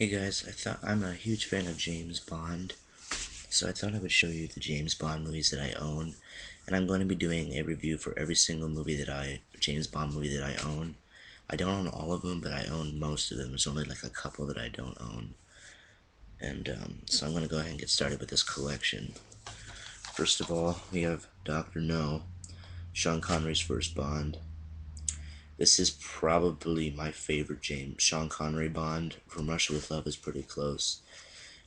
Hey guys, I'm a huge fan of James Bond, so I thought I would show you the James Bond movies that I own, and I'm going to be doing a review for every single James Bond movie that I own. I don't own all of them, but I own most of them. There's only like a couple that I don't own, and so I'm going to go ahead and get started with this collection. First of all, we have Dr. No, Sean Connery's first Bond. This is probably my favorite Sean Connery Bond. From Russia with Love is pretty close.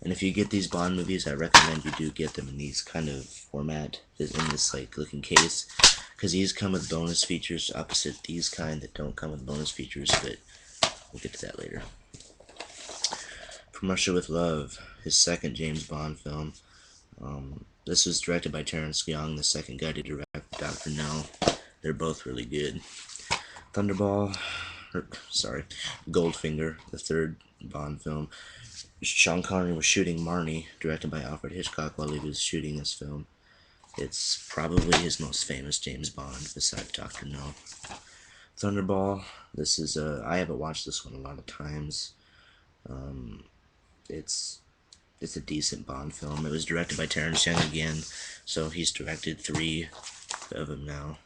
And if you get these Bond movies, I recommend you do get them in these kind of format, in this like looking case, because these come with bonus features opposite these kind that don't come with bonus features, but we'll get to that later. From Russia with Love, his second James Bond film. This was directed by Terrence Young, the second guy to direct Dr. No. They're both really good. Thunderball, Goldfinger, the third Bond film. Sean Connery was shooting Marnie, directed by Alfred Hitchcock, while he was shooting this film. It's probably his most famous James Bond, besides Dr. No. Thunderball, this is I haven't watched this one a lot of times. It's a decent Bond film. It was directed by Terrence Young again, so he's directed 3 of them now.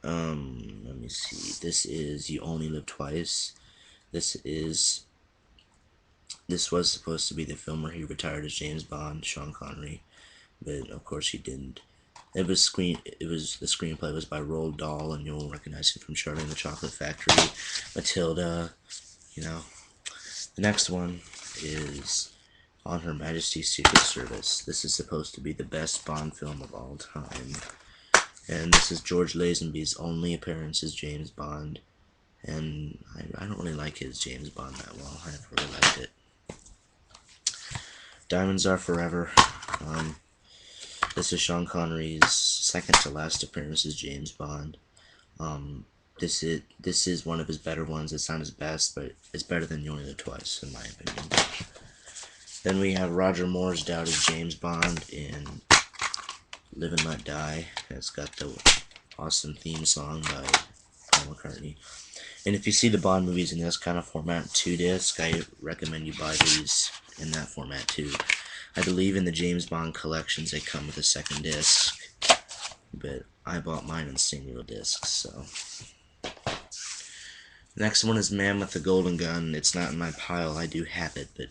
Let me see. This is You Only Live Twice. This was supposed to be the film where he retired as James Bond, Sean Connery, but of course he didn't. The screenplay was by Roald Dahl, and you'll recognize him from Charlie and the Chocolate Factory, Matilda, you know. The next one is On Her Majesty's Secret Service. This is supposed to be the best Bond film of all time. And this is George Lazenby's only appearance as James Bond. And I don't really like his James Bond that well. I never really liked it. Diamonds Are Forever. This is Sean Connery's second to last appearance as James Bond. This is one of his better ones. It's not his best, but it's better than You Only Live Twice, in my opinion. Then we have Roger Moore's doubt as James Bond in Live and Let Die. It's got the awesome theme song by Paul McCartney. And if you see the Bond movies in this kind of format, 2-disc, I recommend you buy these in that format too. I believe in the James Bond collections they come with a second disc, but I bought mine in single discs, so. Next one is Man with the Golden Gun. It's not in my pile. I do have it, but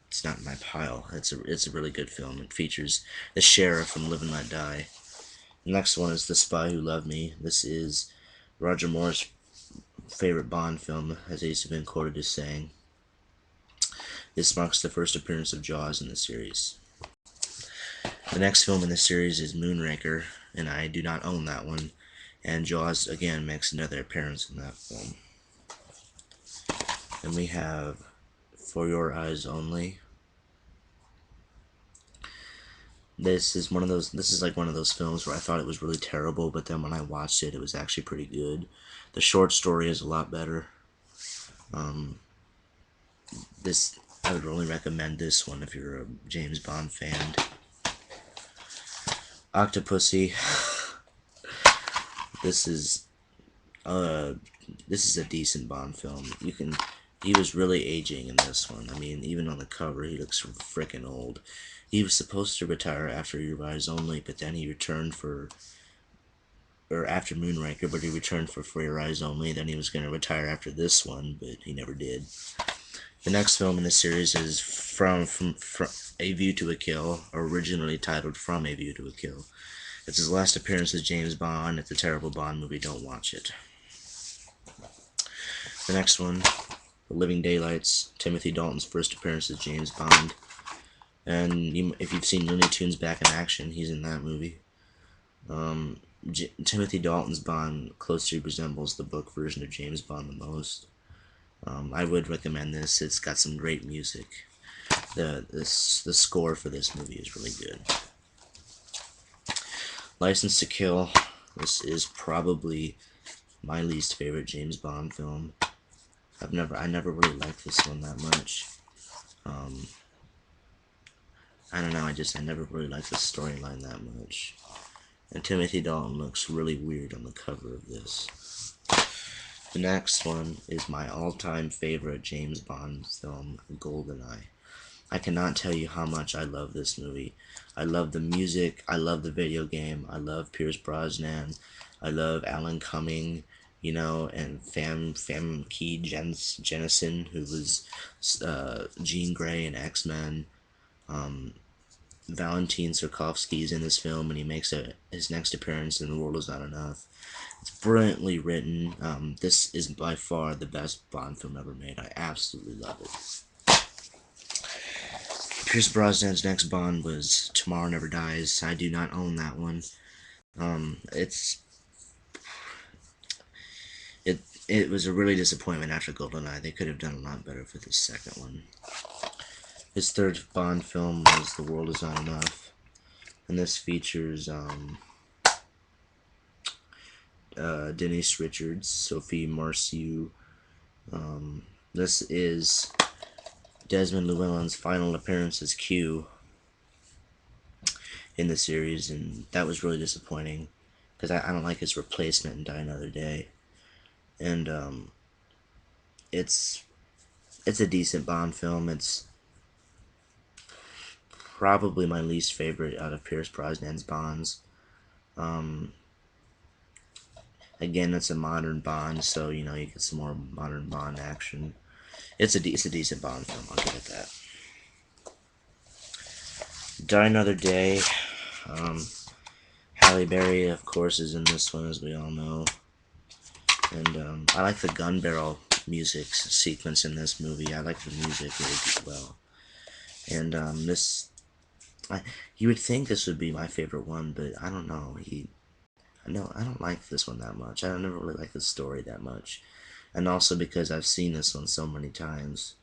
it's not in my pile. It's a really good film. It features the sheriff from Live and Let Die. The next one is The Spy Who Loved Me. This is Roger Moore's favorite Bond film, as he's been quoted as saying. This marks the first appearance of Jaws in the series. The next film in the series is Moonraker, and I do not own that one. And Jaws, again, makes another appearance in that film. Then we have For Your Eyes Only. This is like one of those films where I thought it was really terrible, but then when I watched it, it was actually pretty good. The short story is a lot better. I would only recommend this one if you're a James Bond fan. Octopussy. This is a decent Bond film. He was really aging in this one. I mean, even on the cover, he looks frickin' old. He was supposed to retire after Your Eyes Only, but then he returned after Moonraker, but he returned for Your Eyes Only. Then he was going to retire after this one, but he never did. The next film in the series is from A View to a Kill, originally titled From A View to a Kill. It's his last appearance as James Bond. It's a terrible Bond movie. Don't watch it. The next one, The Living Daylights, Timothy Dalton's first appearance as James Bond. And if you've seen Looney Tunes Back in Action, he's in that movie. Timothy Dalton's Bond closely resembles the book version of James Bond the most. I would recommend this. It's got some great music. The score for this movie is really good. License to Kill. This is probably my least favorite James Bond film. I never really liked this one that much. I don't know, I never really liked the storyline that much. And Timothy Dalton looks really weird on the cover of this. The next one is my all-time favorite James Bond film, GoldenEye. I cannot tell you how much I love this movie. I love the music, I love the video game, I love Pierce Brosnan, I love Alan Cumming, and Famke Jennison, who was Jean Grey in X-Men. Valentin Surkovsky's in this film, and he makes his next appearance in The World Is Not Enough. It's brilliantly written. This is by far the best Bond film ever made. I absolutely love it. Pierce Brosnan's next Bond was Tomorrow Never Dies. I do not own that one. It's it was a really disappointment after GoldenEye. They could have done a lot better for this second one. His third Bond film was The World Is Not Enough, and this features Denise Richards, Sophie Marceau. This is Desmond Llewellyn's final appearance as Q in the series, and that was really disappointing because I don't like his replacement in Die Another Day. And it's a decent Bond film. It's probably my least favorite out of Pierce Brosnan's Bonds. Again, it's a modern Bond, so you get some more modern Bond action. It's a decent Bond film. I'll give it that. Die Another Day. Halle Berry, of course, is in this one, as we all know. And I like the gun barrel music sequence in this movie. I like the music really well. And you would think this would be my favorite one, but I don't know. I don't like this one that much. I don't never really like the story that much. And also because I've seen this one so many times.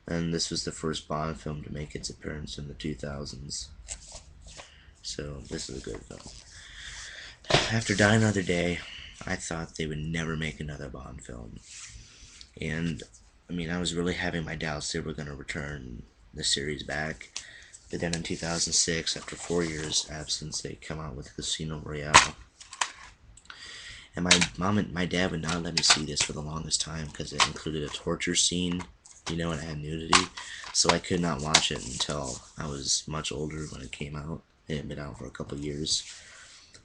And this was the first Bond film to make its appearance in the 2000s. So this is a good film. After Die Another Day, I thought they would never make another Bond film. And, I was really having my doubts they were going to return the series back. But then in 2006, after 4 years absence, they come out with Casino Royale. And my mom and my dad would not let me see this for the longest time because it included a torture scene, and it had nudity. So I could not watch it until I was much older when it came out. It had been out for a couple years.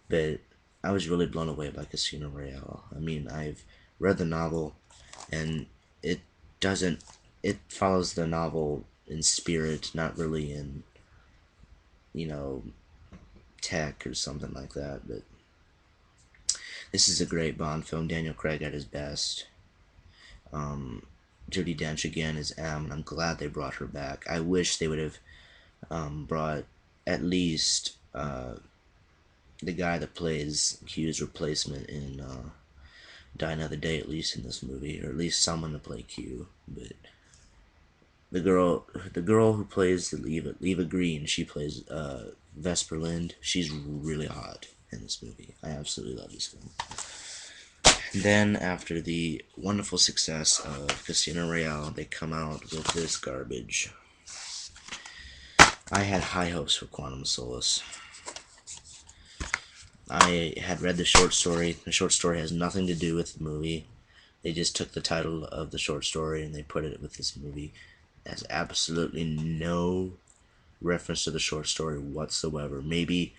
But I was really blown away by Casino Royale. I've read the novel, and it follows the novel in spirit, not really in, tech or something like that. But this is a great Bond film. Daniel Craig at his best. Judi Dench again is M, and I'm glad they brought her back. I wish they would have brought at least the guy that plays Q's replacement in Die Another Day, at least in this movie, or at least someone to play Q. But the girl who plays Leva Green, she plays Vesper Lind. She's really hot in this movie. I absolutely love this film. And then, after the wonderful success of Casino Royale, they come out with this garbage. I had high hopes for Quantum of Solace. I had read the short story. The short story has nothing to do with the movie. They just took the title of the short story and they put it with this movie. It has absolutely no reference to the short story whatsoever. Maybe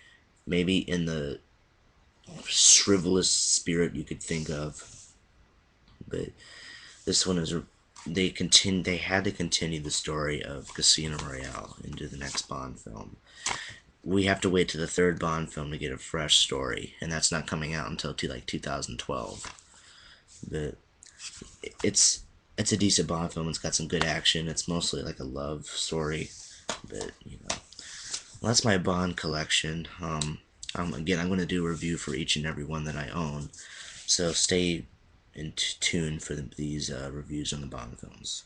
in the frivolous spirit you could think of, but this one is they had to continue the story of Casino Royale into the next Bond film. We have to wait to the third Bond film to get a fresh story, and that's not coming out until 2012. But it's a decent Bond film. It's got some good action. It's mostly like a love story, but well, that's my Bond collection. Again, I'm going to do a review for each and every one that I own, so stay in tune for these reviews on the Bond films.